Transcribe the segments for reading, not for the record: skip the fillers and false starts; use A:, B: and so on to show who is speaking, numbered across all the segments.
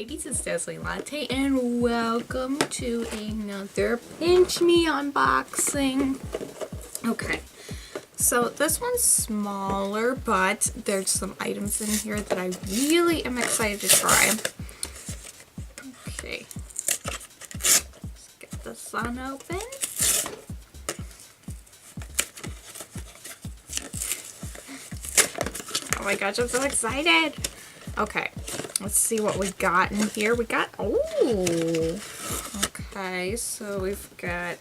A: ladies, it's Dazzlinglatte, and welcome to another PINCHme unboxing. Okay, so this one's smaller, but there's some items in here that I really am excited to try. Okay, let's get this one open. Oh my gosh, I'm so excited! Okay, let's see what we got in here. We got, oh, okay, so we've got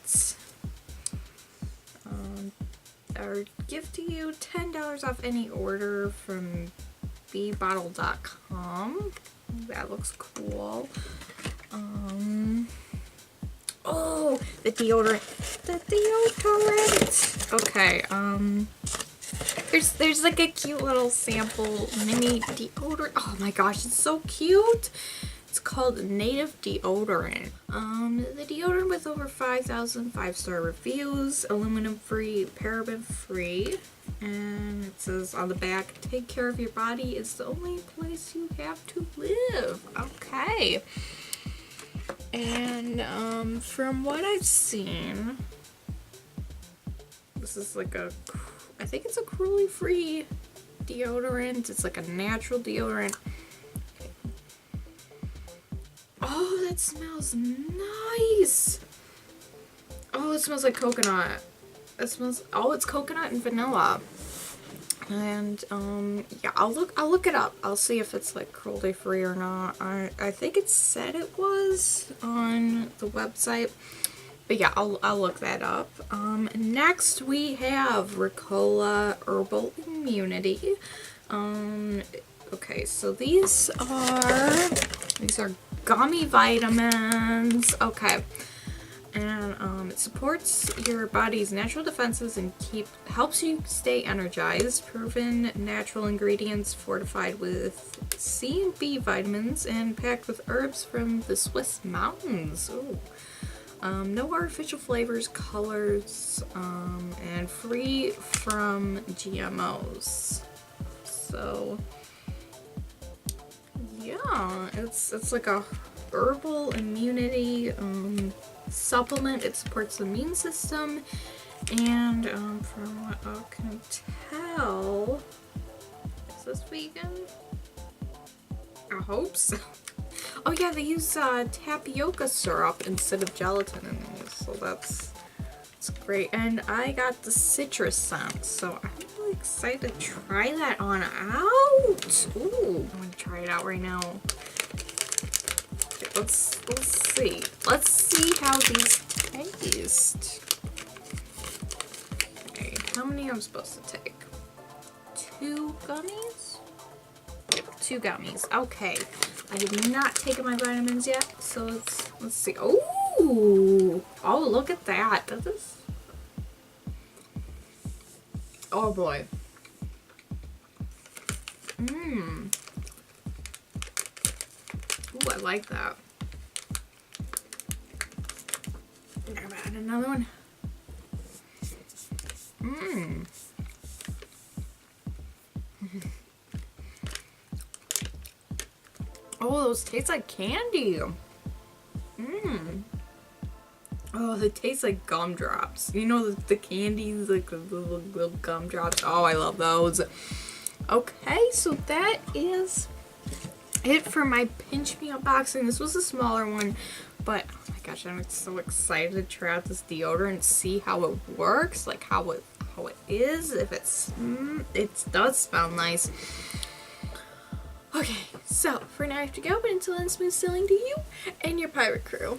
A: our gift to you, $10 off any order from bbottle.com. That looks cool. Oh, the deodorant. Okay, there's like a cute little sample mini deodorant. Oh my gosh, it's so cute. It's called Native Deodorant. The deodorant with over 5,000 5-star reviews, aluminum free, paraben free, and it says on the back, take care of your body, it's the only place you have to live. Okay. And from what I've seen, this is like a, I think it's a cruelty-free deodorant. It's like a natural deodorant. Okay. Oh, that smells nice. Oh, it smells like coconut. It smells, oh, it's coconut and vanilla. And yeah, I'll look it up. I'll see if it's like cruelty-free or not. I think it said it was on the website. But yeah, I'll look that up. Next we have Ricola Herbal Immunity. Okay, so these are gummy vitamins. Okay. And it supports your body's natural defenses and helps you stay energized. Proven natural ingredients fortified with C and B vitamins and packed with herbs from the Swiss mountains. Ooh. No artificial flavors, colors, and free from GMOs. So yeah, it's like a herbal immunity supplement. It supports the immune system, and from what I can tell, is this vegan? I hope so. Oh yeah, they use tapioca syrup instead of gelatin in these, so that's great. And I got the citrus scent, so I'm really excited to try that on out. Ooh, I'm gonna try it out right now. Okay, let's see. Let's see how these taste. Okay, how many am I supposed to take? 2 gummies? 2 gummies. Okay. I have not taken my vitamins yet, so let's see. Oh, look at that. That is, oh boy. Ooh, I like that. I'm gonna add another one. Oh, those taste like candy. Oh, they taste like gumdrops. You know the candies, like the little gumdrops. Oh, I love those. Okay, so that is it for my PINCHme unboxing. This was a smaller one, but oh my gosh, I'm so excited to try out this deodorant, see how it works, like how it is, if it does smell nice. Okay, so for now I have to go, but until then, smooth sailing to you and your pirate crew.